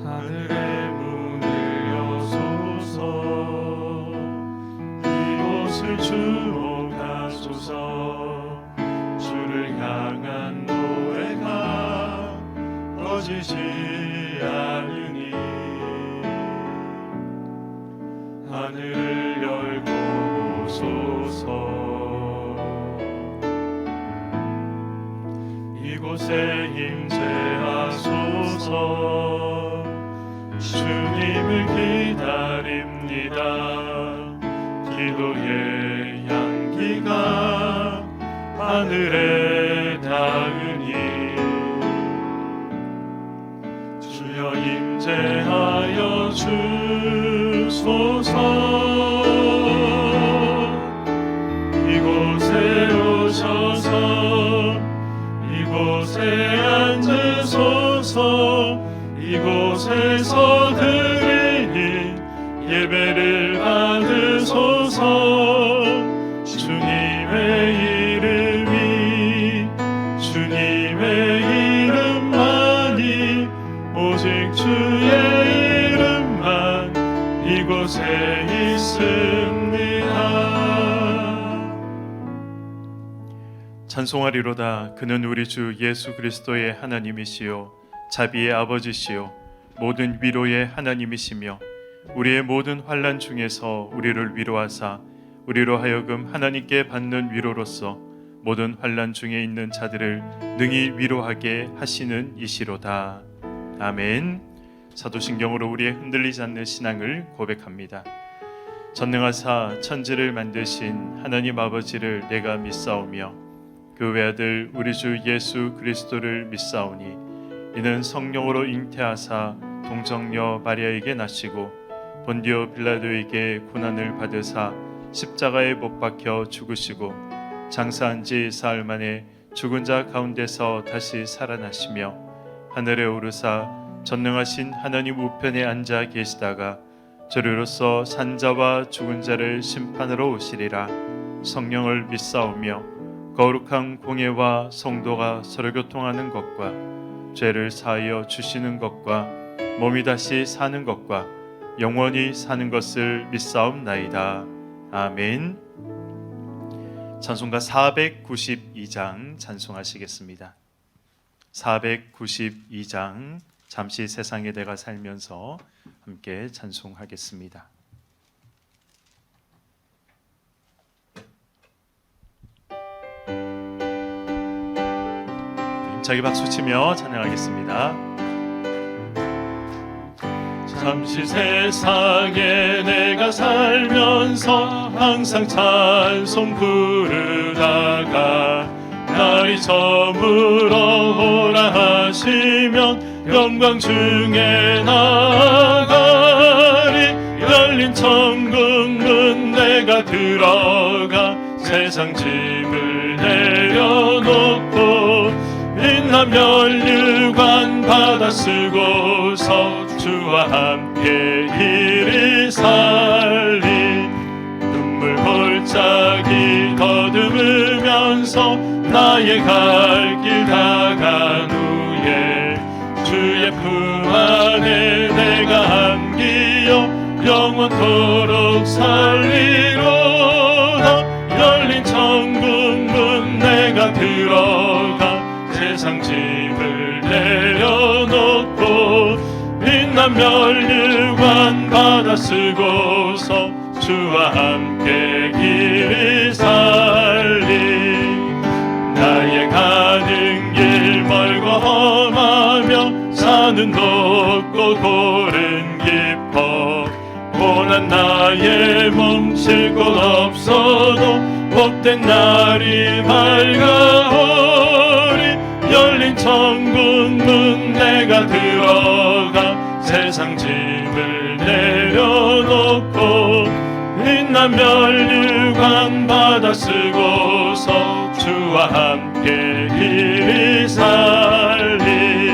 하늘의 문을 여소서. 이곳을 주목하소서. 주를 향한 노래가 꺼지지 않으니 하늘을 열고 보소서. 이곳에 임재하소서. 주님을 기다립니다. 기도의 향기가 하늘에 닿으니 주여 임재하여 주소서. 이곳에 오셔서 이곳에 앉으소서. 이곳에서 드리는 예배를 받으소서. 주님의 이름이 주님의 이름만이 오직 주의 이름만 이곳에 있습니다. 찬송하리로다. 그는 우리 주 예수 그리스도의 하나님이시요 자비의 아버지시요 모든 위로의 하나님이시며 우리의 모든 환난 중에서 우리를 위로하사 우리로 하여금 하나님께 받는 위로로서 모든 환난 중에 있는 자들을 능히 위로하게 하시는 이시로다. 아멘. 사도신경으로 우리의 흔들리지 않는 신앙을 고백합니다. 전능하사 천지를 만드신 하나님 아버지를 내가 믿사오며 그 외아들 우리 주 예수 그리스도를 믿사오니 이는 성령으로 잉태하사 동정녀 마리아에게 나시고 본디오 빌라도에게 고난을 받으사 십자가에 못 박혀 죽으시고 장사한 지 사흘 만에 죽은 자 가운데서 다시 살아나시며 하늘에 오르사 전능하신 하나님 우편에 앉아 계시다가 저리로서 산자와 죽은 자를 심판하러 오시리라. 성령을 믿사오며 거룩한 공예와 성도가 서로 교통하는 것과 죄를 사하여 주시는 것과 몸이 다시 사는 것과 영원히 사는 것을 믿사옵나이다. 아멘. 찬송가 492장 찬송하시겠습니다. 492장 잠시 세상에 내가 살면서 함께 찬송하겠습니다. 힘차게 박수치며 찬양하겠습니다. 잠시 세상에 내가 살면서 항상 찬송 부르다가 날이 저물어 오라 하시면 영광 중에 나아가리. 열린 천국 문 내가 들어가 세상 짐을 내려놓고 빛난 면류관 받아 쓰고서 주와 함께 길이 살리. 눈물 골짜기 더듬으면서 나의 갈 길 다간 후에 주의 품 안에 내가 안기어 영원토록 살리로다. 열린 천국 문 내가 들어가 세상 짐을 내려놓고 빛난 면류관 받아 쓰고서 주와 함께 길이 살리. 나의 가는 길 멀고 험하며 산은 높고 골은 깊어 고난 나의 멈출 곳 없어도 복된 날이 밝아오리. 열린 천국 문 내가 들어가 세상 짐을 내려놓고 빛난 면류관 받아 쓰고서 주와 함께 길이 살리.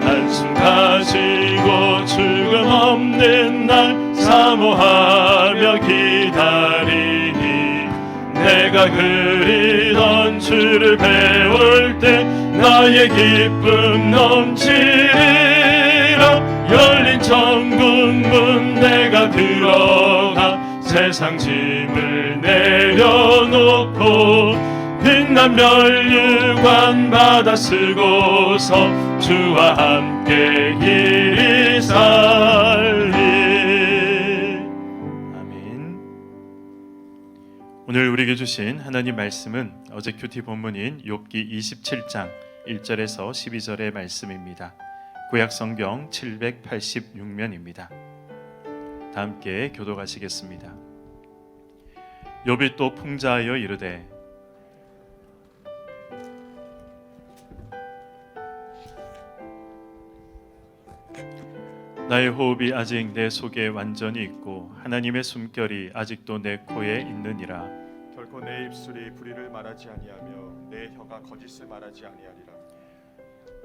한숨 가지고 죽음 없는 날 사모하며 기다리니 내가 그리던 주를 배울 때 나의 기쁨 넘치리라. 열린 천국 문 내가 들어가 세상 짐을 내려놓고 빛난 면류관 받아 쓰고서 주와 함께 길이 살리. 아멘. 오늘 우리에게 주신 하나님 말씀은 어제 큐티 본문인 욥기 27장 1절에서 12절의 말씀입니다. 구약 성경 786면입니다. 다 함께 교독하시겠습니다. 욥이 또 풍자하여 이르되 나의 호흡이 아직 내 속에 완전히 있고 하나님의 숨결이 아직도 내 코에 있느니라. 결코 내 입술이 불의를 말하지 아니하며 내 혀가 거짓을 말하지 아니하리라.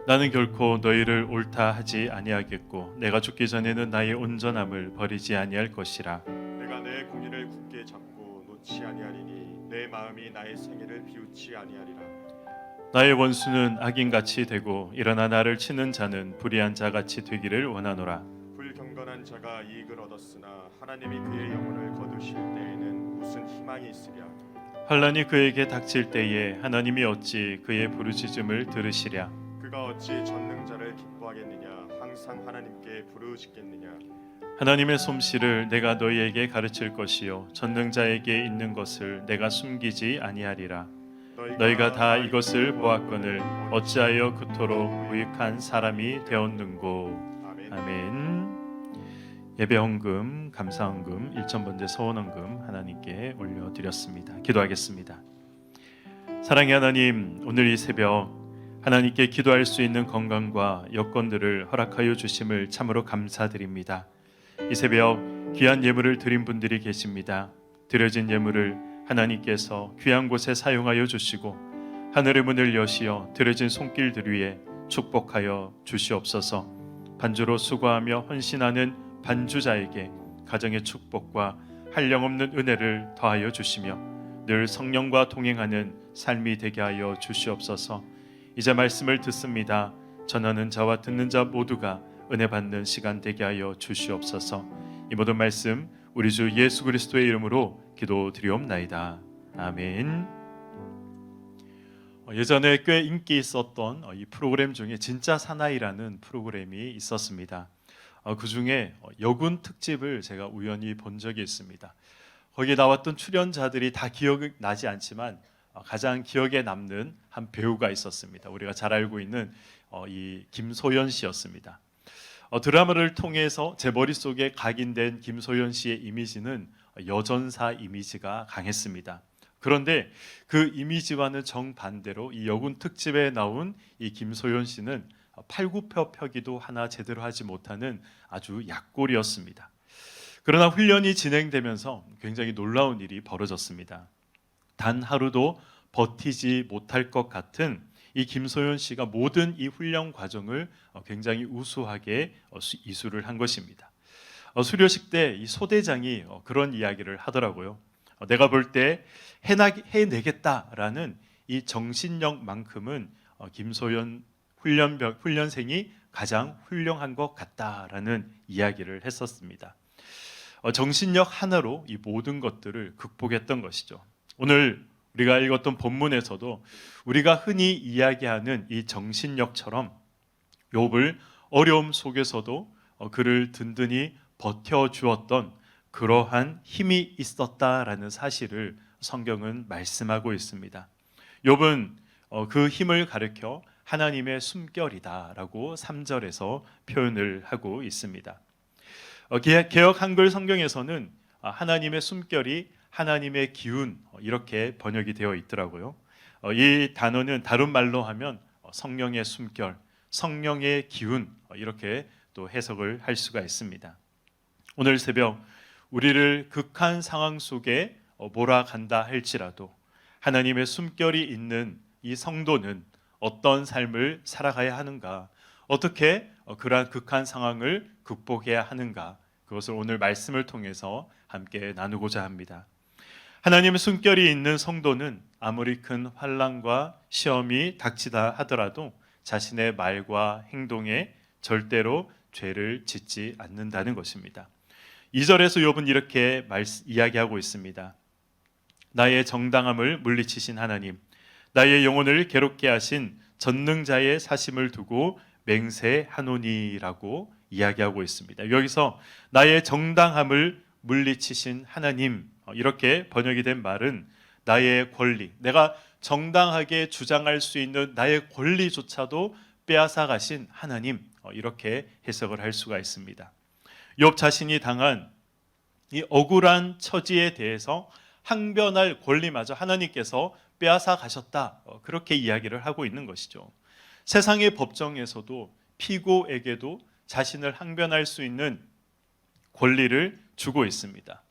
나는 결코 너희를 옳다 하지 아니하겠고 내가 죽기 전에는 나의 온전함을 버리지 아니할 것이라. 내가 내 공의를 굳게 잡고 놓지 아니하리니 내 마음이 나의 생애를 비웃지 아니하리라. 나의 원수는 악인같이 되고 일어나 나를 치는 자는 불의한 자같이 되기를 원하노라. 불경건한 자가 이익을 얻었으나 하나님이 그의 영혼을 거두실 때에는 무슨 희망이 있으랴. 환난이 그에게 닥칠 때에 하나님이 어찌 그의 부르짖음을 들으시랴. 그가 어찌 전능자를 기뻐하겠느냐. 항상 하나님께 부르짖겠느냐. 하나님의 솜씨를 내가 너희에게 가르칠 것이요 전능자에게 있는 것을 내가 숨기지 아니하리라. 너희가 다 이것을 보았거늘 어찌하여 그토록 무익한 사람이 되었는고. 아멘. 예배 헌금, 감사 헌금, 일천번제 서원 헌금 하나님께 올려드렸습니다. 기도하겠습니다. 사랑의 하나님, 오늘 이 새벽 하나님께 기도할 수 있는 건강과 여건들을 허락하여 주심을 참으로 감사드립니다. 이 새벽 귀한 예물을 드린 분들이 계십니다. 드려진 예물을 하나님께서 귀한 곳에 사용하여 주시고 하늘의 문을 여시어 드려진 손길들 위에 축복하여 주시옵소서. 반주로 수고하며 헌신하는 반주자에게 가정의 축복과 한량없는 은혜를 더하여 주시며 늘 성령과 동행하는 삶이 되게 하여 주시옵소서. 이제 말씀을 듣습니다. 전하는 자와 듣는 자 모두가 은혜 받는 시간 되게 하여 주시옵소서. 이 모든 말씀 우리 주 예수 그리스도의 이름으로 기도드리옵나이다. 아멘. 예전에 꽤 인기 있었던 이 프로그램 중에 진짜 사나이라는 프로그램이 있었습니다. 그 중에 여군 특집을 제가 우연히 본 적이 있습니다. 거기에 나왔던 출연자들이 다 기억이 나지 않지만 가장 기억에 남는 한 배우가 있었습니다. 우리가 잘 알고 있는 이 김소연 씨였습니다. 드라마를 통해서 제 머릿속에 각인된 김소연 씨의 이미지는 여전사 이미지가 강했습니다. 그런데 그 이미지와는 정반대로 이 여군 특집에 나온 이 김소연 씨는 팔굽혀펴기도 하나 제대로 하지 못하는 아주 약골이었습니다. 그러나 훈련이 진행되면서 굉장히 놀라운 일이 벌어졌습니다. 단 하루도 버티지 못할 것 같은 이 김소연 씨가 모든 이 훈련 과정을 굉장히 우수하게 이수를 한 것입니다. 수료식 때 이 소대장이 그런 이야기를 하더라고요. 내가 볼 때 해내겠다라는 이 정신력만큼은 김소연 훈련생이 가장 훌륭한 것 같다라는 이야기를 했었습니다. 정신력 하나로 이 모든 것들을 극복했던 것이죠. 오늘 우리가 읽었던 본문에서도 우리가 흔히 이야기하는 이 정신력처럼 욥을 어려움 속에서도 그를 든든히 버텨주었던 그러한 힘이 있었다라는 사실을 성경은 말씀하고 있습니다. 욥은 그 힘을 가리켜 하나님의 숨결이다라고 3절에서 표현을 하고 있습니다. 개역 한글 성경에서는 하나님의 숨결이 하나님의 기운 이렇게 번역이 되어 있더라고요. 이 단어는 다른 말로 하면 성령의 숨결, 성령의 기운 이렇게 또 해석을 할 수가 있습니다. 오늘 새벽 우리를 극한 상황 속에 몰아간다 할지라도 하나님의 숨결이 있는 이 성도는 어떤 삶을 살아가야 하는가, 어떻게 그러한 극한 상황을 극복해야 하는가, 그것을 오늘 말씀을 통해서 함께 나누고자 합니다. 하나님의 숨결이 있는 성도는 아무리 큰 환난과 시험이 닥치다 하더라도 자신의 말과 행동에 절대로 죄를 짓지 않는다는 것입니다. 2절에서 욥은 이렇게 이야기하고 있습니다. 나의 정당함을 물리치신 하나님, 나의 영혼을 괴롭게 하신 전능자의 사심을 두고 맹세하노니라고 이야기하고 있습니다. 여기서 나의 정당함을 물리치신 하나님, 이렇게 번역이 된 말은 나의 권리, 내가 정당하게 주장할 수 있는 나의 권리조차도 빼앗아 가신 하나님, 이렇게 해석을 할 수가 있습니다. 욥 자신이 당한 이 억울한 처지에 대해서 항변할 권리마저 하나님께서 빼앗아 가셨다, 그렇게 이야기를 하고 있는 것이죠. 세상의 법정에서도 피고에게도 자신을 항변할 수 있는 권리를 주고 있습니다.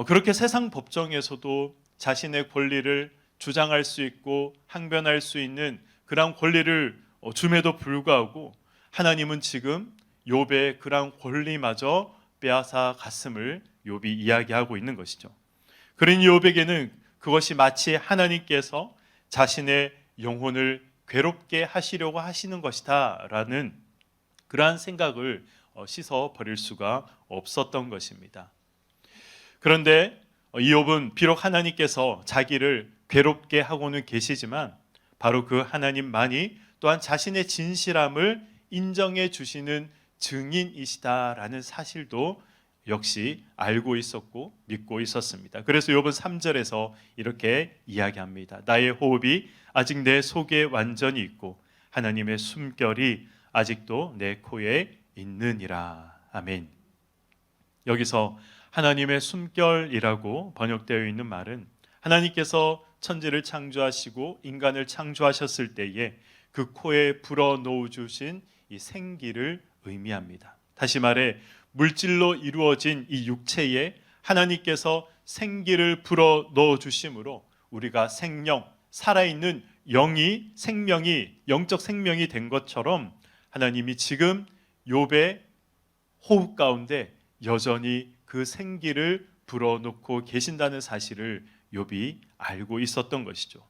그렇게 세상 법정에서도 자신의 권리를 주장할 수 있고 항변할 수 있는 그런 권리를 줌에도 불구하고 하나님은 지금 욥의 그런 권리마저 빼앗아 갔음을 욥이 이야기하고 있는 것이죠. 그러니 욥에게는 그것이 마치 하나님께서 자신의 영혼을 괴롭게 하시려고 하시는 것이다 라는 그러한 생각을 씻어 버릴 수가 없었던 것입니다. 그런데 이 욥은 비록 하나님께서 자기를 괴롭게 하고는 계시지만 바로 그 하나님만이 또한 자신의 진실함을 인정해 주시는 증인이시다라는 사실도 역시 알고 있었고 믿고 있었습니다. 그래서 욥은 3절에서 이렇게 이야기합니다. 나의 호흡이 아직 내 속에 완전히 있고 하나님의 숨결이 아직도 내 코에 있느니라. 아멘. 여기서 하나님의 숨결이라고 번역되어 있는 말은 하나님께서 천지를 창조하시고 인간을 창조하셨을 때에 그 코에 불어넣어 주신 이 생기를 의미합니다. 다시 말해 물질로 이루어진 이 육체에 하나님께서 생기를 불어넣어 주심으로 우리가 생명, 살아있는 영이 생명이 영적 생명이 된 것처럼 하나님이 지금 욥의 호흡 가운데 여전히 그 생기를 불어넣고 계신다는 사실을 욥이 알고 있었던 것이죠.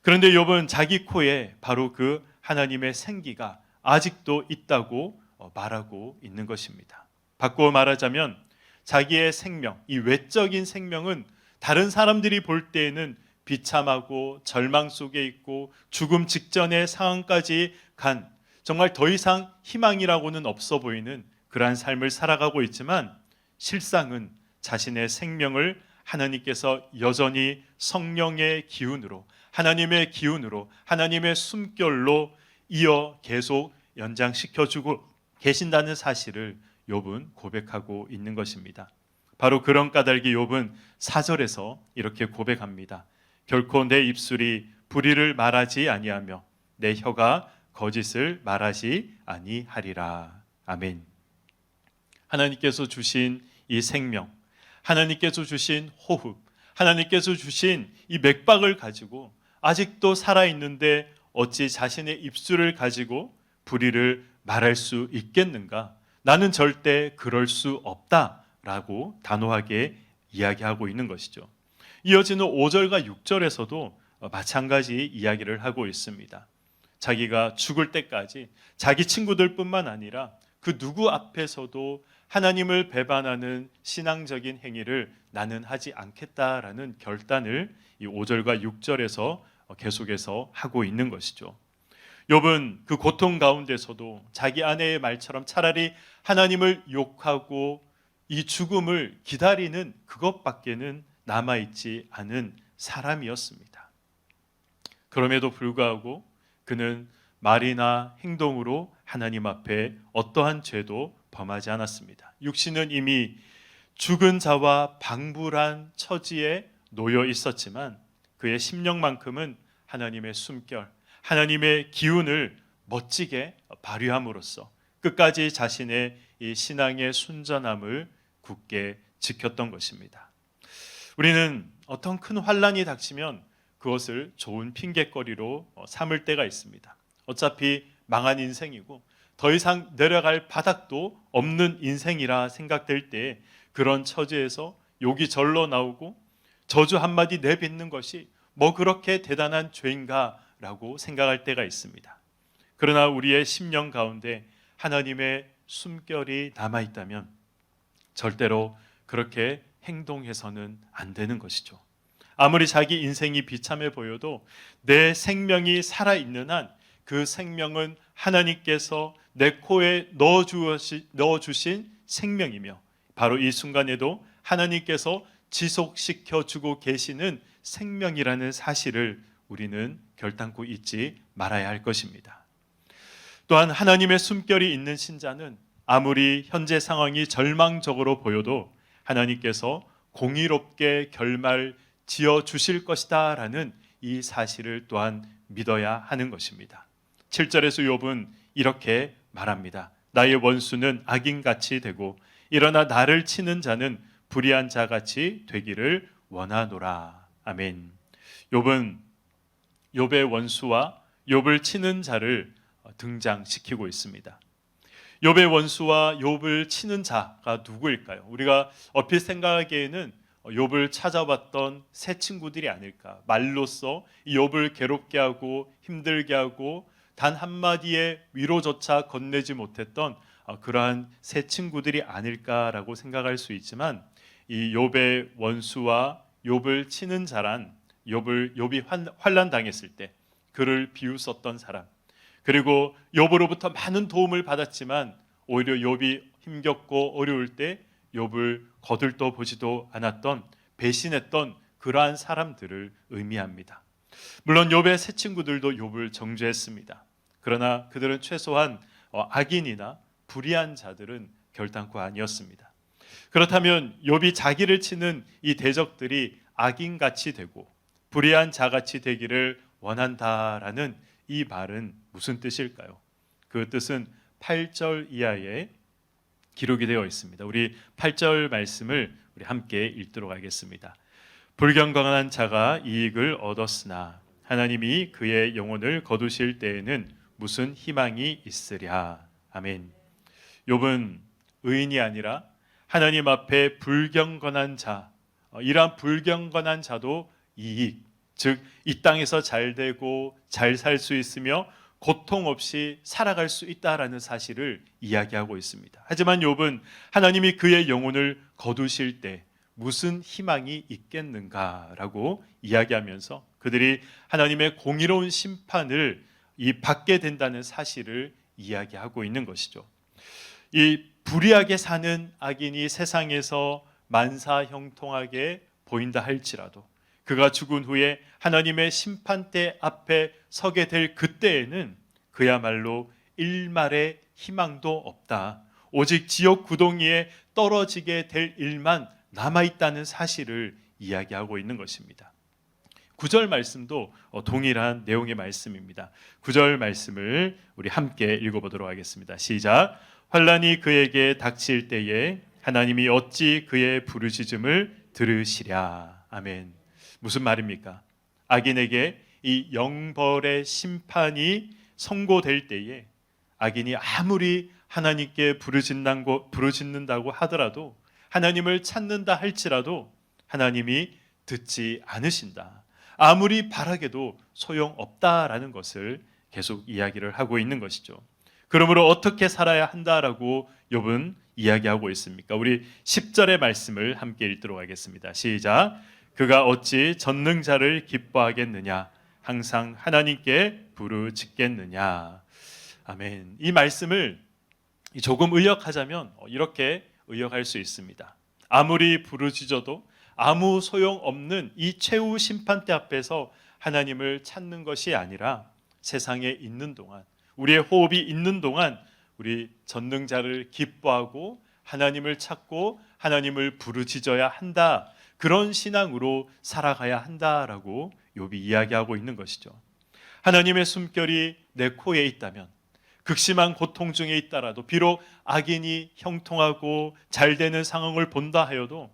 그런데 욥은 자기 코에 바로 그 하나님의 생기가 아직도 있다고 말하고 있는 것입니다. 바꾸어 말하자면 자기의 생명, 이 외적인 생명은 다른 사람들이 볼 때에는 비참하고 절망 속에 있고 죽음 직전의 상황까지 간 정말 더 이상 희망이라고는 없어 보이는 그러한 삶을 살아가고 있지만 실상은 자신의 생명을 하나님께서 여전히 성령의 기운으로 하나님의 기운으로 하나님의 숨결로 이어 계속 연장시켜주고 계신다는 사실을 욥은 고백하고 있는 것입니다. 바로 그런 까닭에 욥은 4절에서 이렇게 고백합니다. 결코 내 입술이 불의를 말하지 아니하며 내 혀가 거짓을 말하지 아니하리라. 아멘. 하나님께서 주신 이 생명, 하나님께서 주신 호흡, 하나님께서 주신 이 맥박을 가지고 아직도 살아있는데 어찌 자신의 입술을 가지고 불의를 말할 수 있겠는가? 나는 절대 그럴 수 없다라고 단호하게 이야기하고 있는 것이죠. 이어지는 5절과 6절에서도 마찬가지 이야기를 하고 있습니다. 자기가 죽을 때까지 자기 친구들뿐만 아니라 그 누구 앞에서도 하나님을 배반하는 신앙적인 행위를 나는 하지 않겠다라는 결단을 이 5절과 6절에서 계속해서 하고 있는 것이죠. 욥은 그 고통 가운데서도 자기 아내의 말처럼 차라리 하나님을 욕하고 이 죽음을 기다리는 그것밖에는 남아있지 않은 사람이었습니다. 그럼에도 불구하고 그는 말이나 행동으로 하나님 앞에 어떠한 죄도 범하지 않았습니다. 육신은 이미 죽은 자와 방불한 처지에 놓여 있었지만 그의 심령만큼은 하나님의 숨결, 하나님의 기운을 멋지게 발휘함으로써 끝까지 자신의 이 신앙의 순전함을 굳게 지켰던 것입니다. 우리는 어떤 큰 환난이 닥치면 그것을 좋은 핑계거리로 삼을 때가 있습니다. 어차피 망한 인생이고 더 이상 내려갈 바닥도 없는 인생이라 생각될 때 그런 처지에서 욕이 절로 나오고 저주 한마디 내뱉는 것이 뭐 그렇게 대단한 죄인가라고 생각할 때가 있습니다. 그러나 우리의 심령 가운데 하나님의 숨결이 남아 있다면 절대로 그렇게 행동해서는 안 되는 것이죠. 아무리 자기 인생이 비참해 보여도 내 생명이 살아있는 한 그 생명은 하나님께서 내 코에 넣어주신 생명이며 바로 이 순간에도 하나님께서 지속시켜주고 계시는 생명이라는 사실을 우리는 결단코 잊지 말아야 할 것입니다. 또한 하나님의 숨결이 있는 신자는 아무리 현재 상황이 절망적으로 보여도 하나님께서 공의롭게 결말 지어 주실 것이다 라는 이 사실을 또한 믿어야 하는 것입니다. 7절에서 욥은 이렇게 말합니다. 나의 원수는 악인같이 되고 일어나 나를 치는 자는 불의한 자같이 되기를 원하노라. 아멘. 욥은 욥의 원수와 욥을 치는 자를 등장시키고 있습니다. 욥의 원수와 욥을 치는 자가 누구일까요? 우리가 얼핏 생각하기에는 욥을 찾아왔던 새 친구들이 아닐까. 말로써 욥을 괴롭게 하고 힘들게 하고 단 한마디의 위로조차 건네지 못했던 그러한 새 친구들이 아닐까라고 생각할 수 있지만 이 욥의 원수와 욥을 치는 자란 욥이 환난 당했을 때 그를 비웃었던 사람, 그리고 욥으로부터 많은 도움을 받았지만 오히려 욥이 힘겹고 어려울 때 욥을 거들떠 보지도 않았던 배신했던 그러한 사람들을 의미합니다. 물론 욥의 새 친구들도 욥을 정죄했습니다. 그러나 그들은 최소한 악인이나 불의한 자들은 결단코 아니었습니다. 그렇다면 욥이 자기를 치는 이 대적들이 악인같이 되고 불의한 자같이 되기를 원한다라는 이 말은 무슨 뜻일까요? 그 뜻은 8절 이하에 기록이 되어 있습니다. 우리 8절 말씀을 우리 함께 읽도록 하겠습니다. 불경건한 자가 이익을 얻었으나 하나님이 그의 영혼을 거두실 때에는 무슨 희망이 있으랴. 아멘. 욥은 의인이 아니라 하나님 앞에 불경건한 자, 이러한 불경건한 자도 이익, 즉 이 땅에서 잘 되고 잘 살 수 있으며 고통 없이 살아갈 수 있다라는 사실을 이야기하고 있습니다. 하지만 욥은 하나님이 그의 영혼을 거두실 때 무슨 희망이 있겠는가라고 이야기하면서 그들이 하나님의 공의로운 심판을 받게 된다는 사실을 이야기하고 있는 것이죠. 이 불의하게 사는 악인이 세상에서 만사형통하게 보인다 할지라도 그가 죽은 후에 하나님의 심판대 앞에 서게 될 그때에는 그야말로 일말의 희망도 없다. 오직 지옥 구덩이에 떨어지게 될 일만 남아있다는 사실을 이야기하고 있는 것입니다. 9절 말씀도 동일한 내용의 말씀입니다. 9절 말씀을 우리 함께 읽어보도록 하겠습니다. 시작. 환난이 그에게 닥칠 때에 하나님이 어찌 그의 부르짖음을 들으시랴. 아멘. 무슨 말입니까? 악인에게 이 영벌의 심판이 선고될 때에 악인이 아무리 하나님께 부르짖는다고 하더라도 하나님을 찾는다 할지라도 하나님이 듣지 않으신다. 아무리 바라게도 소용없다라는 것을 계속 이야기를 하고 있는 것이죠. 그러므로 어떻게 살아야 한다라고 욥은 이야기하고 있습니까? 우리 10절의 말씀을 함께 읽도록 하겠습니다. 시작. 그가 어찌 전능자를 기뻐하겠느냐? 항상 하나님께 부르짖겠느냐? 아멘. 이 말씀을 조금 의역하자면 이렇게 의역할 수 있습니다. 아무리 부르짖어도 아무 소용없는 이 최후 심판대 앞에서 하나님을 찾는 것이 아니라 세상에 있는 동안, 우리의 호흡이 있는 동안 우리 전능자를 기뻐하고 하나님을 찾고 하나님을 부르짖어야 한다. 그런 신앙으로 살아가야 한다라고 욥이 이야기하고 있는 것이죠. 하나님의 숨결이 내 코에 있다면 극심한 고통 중에 있다라도 비록 악인이 형통하고 잘 되는 상황을 본다 하여도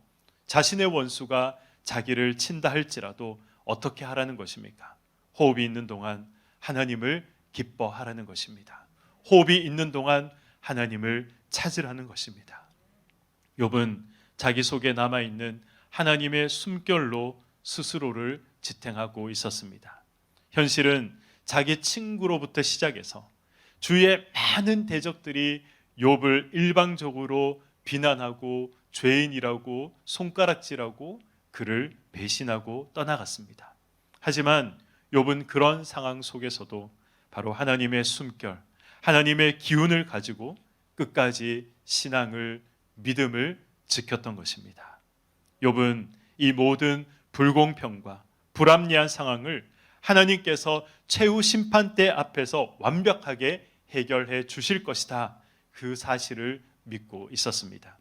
자신의 원수가 자기를 친다 할지라도 어떻게 하라는 것입니까? 호흡이 있는 동안 하나님을 기뻐하라는 것입니다. 호흡이 있는 동안 하나님을 찾으라는 것입니다. 욥은 자기 속에 남아있는 하나님의 숨결로 스스로를 지탱하고 있었습니다. 현실은 자기 친구로부터 시작해서 주위의 많은 대적들이 욥을 일방적으로 비난하고 죄인이라고 손가락질하고 그를 배신하고 떠나갔습니다. 하지만 욥은 그런 상황 속에서도 바로 하나님의 숨결, 하나님의 기운을 가지고 끝까지 신앙을, 믿음을 지켰던 것입니다. 욥은 이 모든 불공평과 불합리한 상황을 하나님께서 최후 심판대 앞에서 완벽하게 해결해 주실 것이다, 그 사실을 믿고 있었습니다.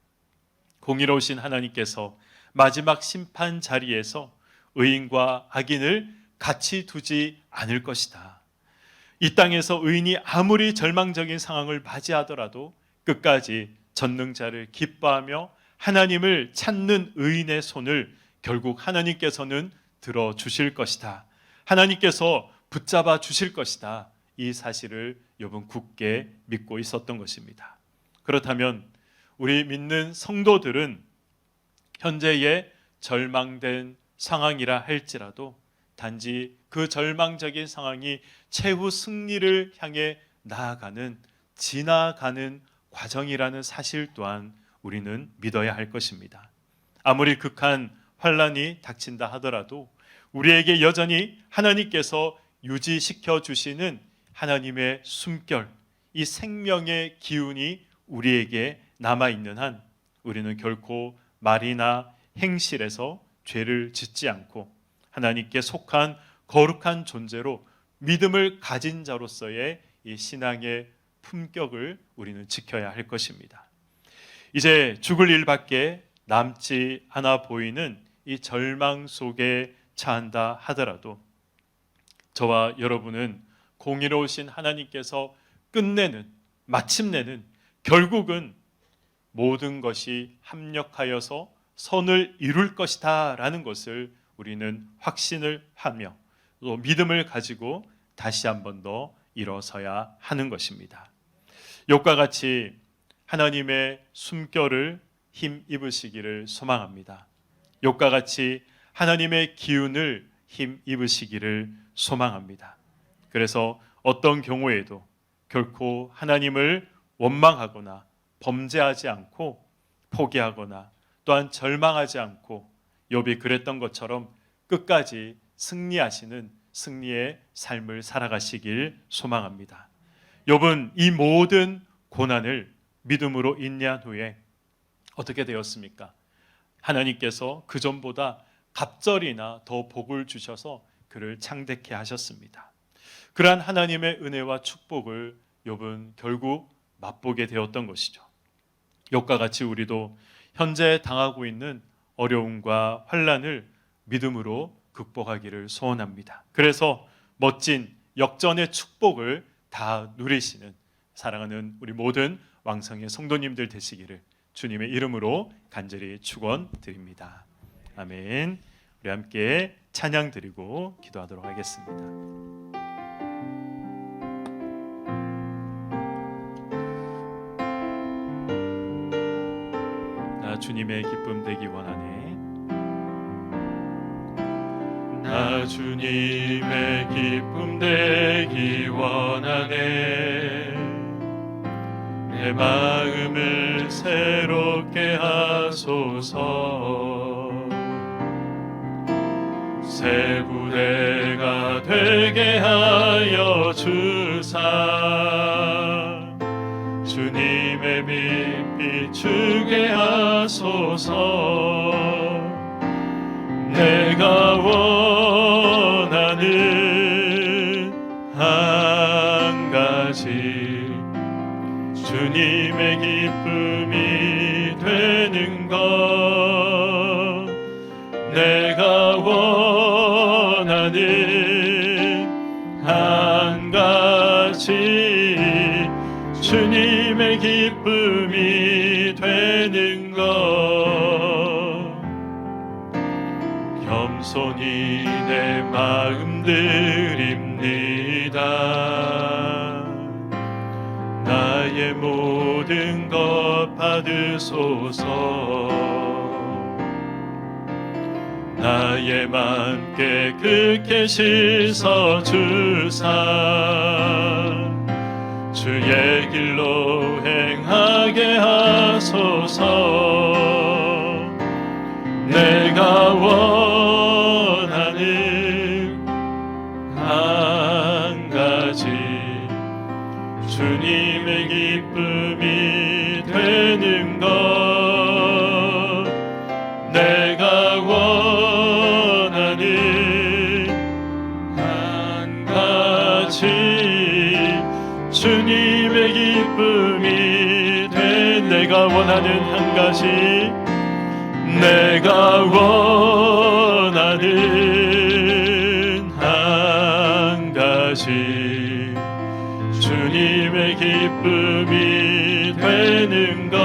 공의로우신 하나님께서 마지막 심판 자리에서 의인과 악인을 같이 두지 않을 것이다. 이 땅에서 의인이 아무리 절망적인 상황을 맞이하더라도 끝까지 전능자를 기뻐하며 하나님을 찾는 의인의 손을 결국 하나님께서는 들어주실 것이다, 하나님께서 붙잡아 주실 것이다, 이 사실을 욥은 굳게 믿고 있었던 것입니다. 그렇다면 우리 믿는 성도들은 현재의 절망된 상황이라 할지라도 단지 그 절망적인 상황이 최후 승리를 향해 나아가는, 지나가는 과정이라는 사실 또한 우리는 믿어야 할 것입니다. 아무리 극한 환란이 닥친다 하더라도 우리에게 여전히 하나님께서 유지시켜 주시는 하나님의 숨결, 이 생명의 기운이 우리에게 남아있는 한 우리는 결코 말이나 행실에서 죄를 짓지 않고 하나님께 속한 거룩한 존재로 믿음을 가진 자로서의 이 신앙의 품격을 우리는 지켜야 할 것입니다. 이제 죽을 일밖에 남지 않아 보이는 이 절망 속에 처한다 하더라도 저와 여러분은 공의로우신 하나님께서 끝내는, 마침내는, 결국은 모든 것이 합력하여서 선을 이룰 것이다 라는 것을 우리는 확신을 하며 또 믿음을 가지고 다시 한 번 더 일어서야 하는 것입니다. 욥과 같이 하나님의 숨결을 힘입으시기를 소망합니다. 욥과 같이 하나님의 기운을 힘입으시기를 소망합니다. 그래서 어떤 경우에도 결코 하나님을 원망하거나 범죄하지 않고 포기하거나 또한 절망하지 않고 욥이 그랬던 것처럼 끝까지 승리하시는 승리의 삶을 살아가시길 소망합니다. 욥은 이 모든 고난을 믿음으로 인내한 후에 어떻게 되었습니까? 하나님께서 그전보다 갑절이나 더 복을 주셔서 그를 창대케 하셨습니다. 그러한 하나님의 은혜와 축복을 욥은 결국 맛보게 되었던 것이죠. 욥과 같이 우리도 현재 당하고 있는 어려움과 환난을 믿음으로 극복하기를 소원합니다. 그래서 멋진 역전의 축복을 다 누리시는 사랑하는 우리 모든 왕성의 성도님들 되시기를 주님의 이름으로 간절히 축원드립니다. 아멘. 우리 함께 찬양 드리고 기도하도록 하겠습니다. 나 주님의 기쁨 되기 원하네. 나 주님의 기쁨 되기 원하네. 내 마음을 새롭게 하소서. 새 부대가 되게 하여 주사. 주님의 빛 비추게 하소서. 내가 원하는 한 가지 주님의 기쁨이 되는 것. 내가 원하는 한 가지 주님의 기쁨이 되는 것. 겸손히 내 마음 드립니다. 나의 모든 것 받으소서. 나의 맘 깨끗게 씻어주사. 주의 길로 행하 하게 하소서. 내가 원하는 한 가지 주님의 기쁨이 되는 것. 내가 원하는 한 가지 주님의 기쁨이 된. 내가 원하는 한 가지. 내가 원하는 한 가지 주님의 기쁨이 되는 것.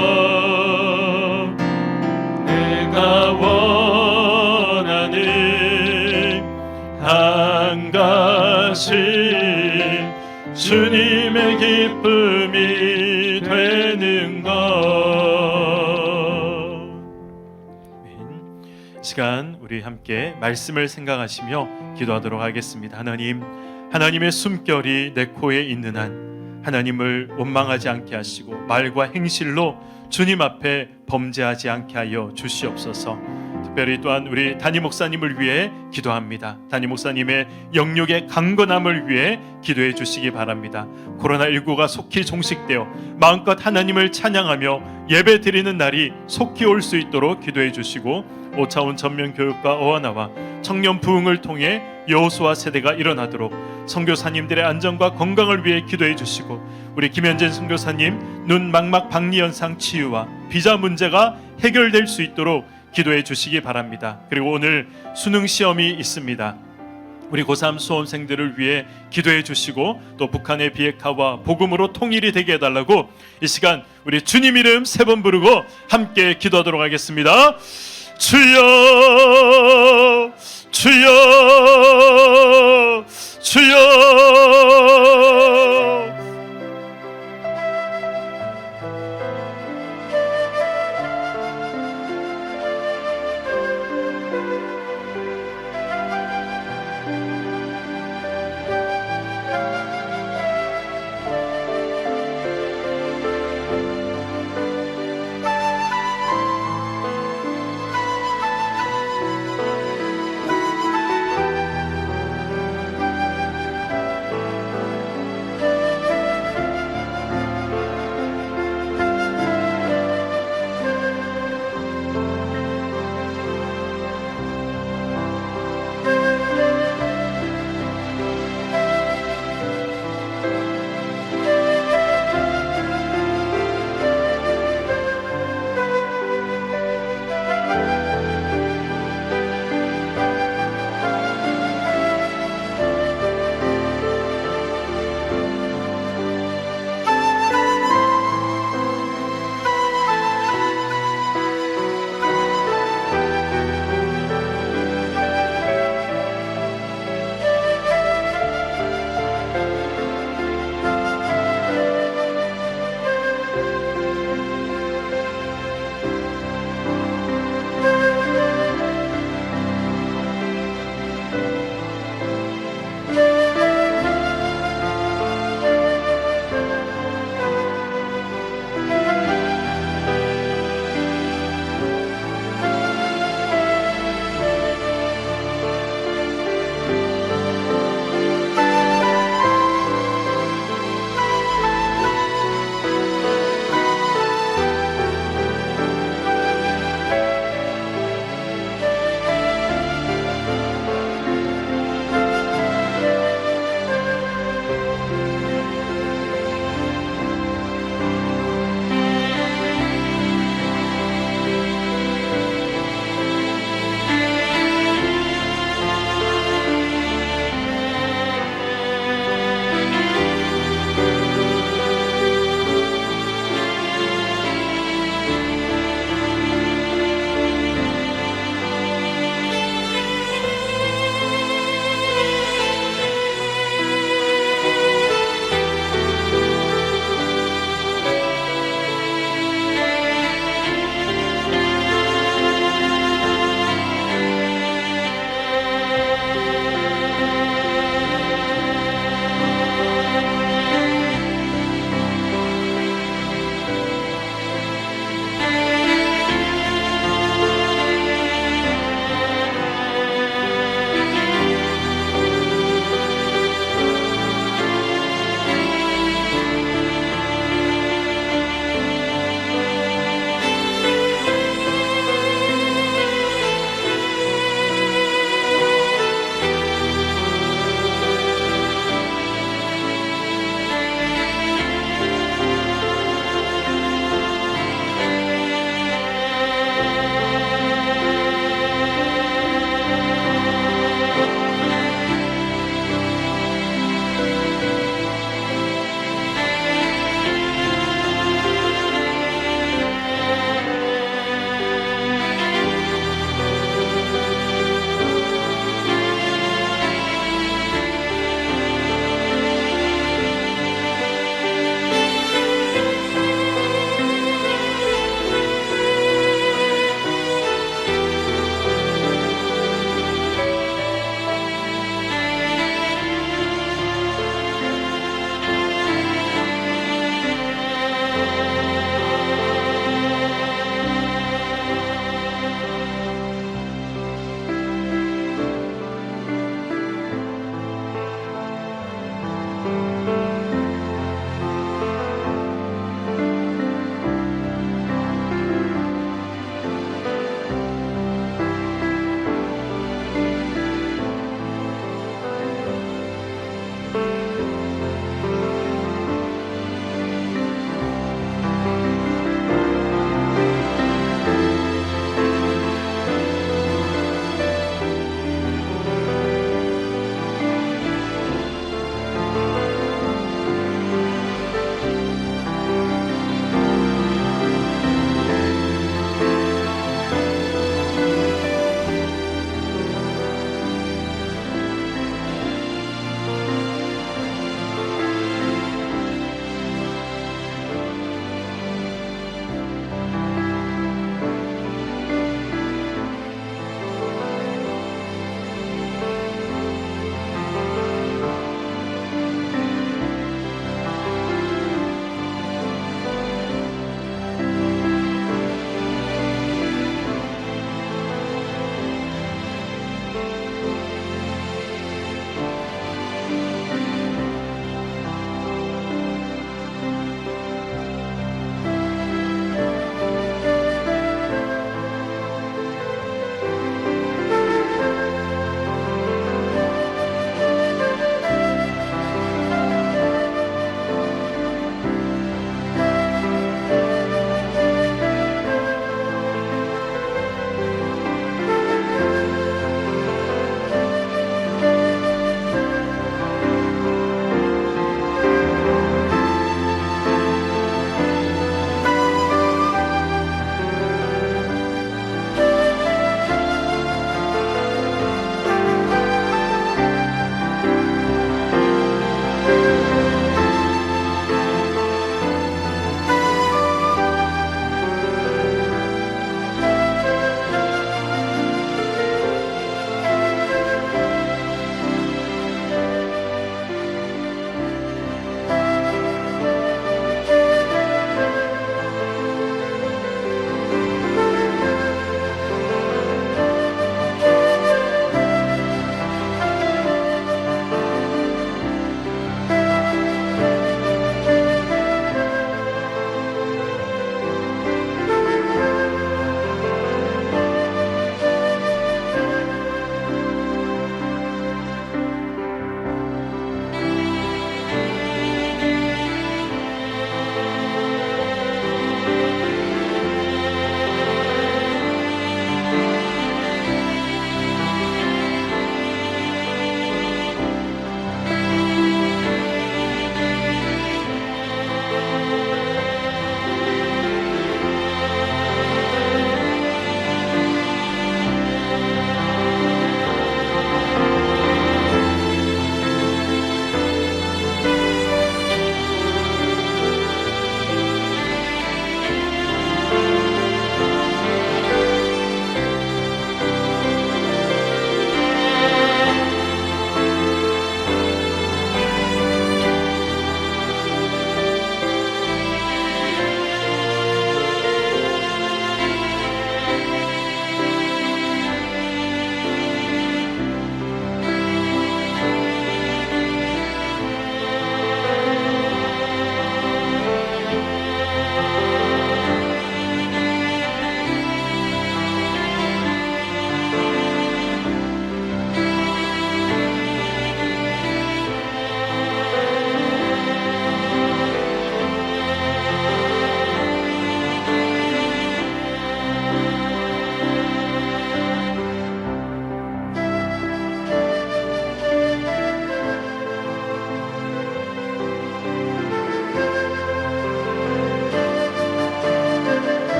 내가 원하는 한 가지 주님의 기쁨이 되는 것. 시간 우리 함께 말씀을 생각하시며 기도하도록 하겠습니다. 하나님, 하나님의 숨결이 내 코에 있는 한 하나님을 원망하지 않게 하시고 말과 행실로 주님 앞에 범죄하지 않게 하여 주시옵소서. 특별히 또한 우리 담임 목사님을 위해 기도합니다. 담임 목사님의 영육의 강건함을 위해 기도해 주시기 바랍니다. 코로나19가 속히 종식되어 마음껏 하나님을 찬양하며 예배 드리는 날이 속히 올 수 있도록 기도해 주시고, 5차원 전면 교육과 어원화와 청년 부흥을 통해 여호수아 세대가 일어나도록 선교사님들의 안전과 건강을 위해 기도해 주시고, 우리 김현진 선교사님 눈 망막 박리 현상 치유와 비자 문제가 해결될 수 있도록 기도해 주시기 바랍니다. 그리고 오늘 수능 시험이 있습니다. 우리 고3 수험생들을 위해 기도해 주시고, 또 북한의 비핵화와 복음으로 통일이 되게 해달라고 이 시간 우리 주님 이름 3번 부르고 함께 기도하도록 하겠습니다. 주여, 주여, 주여.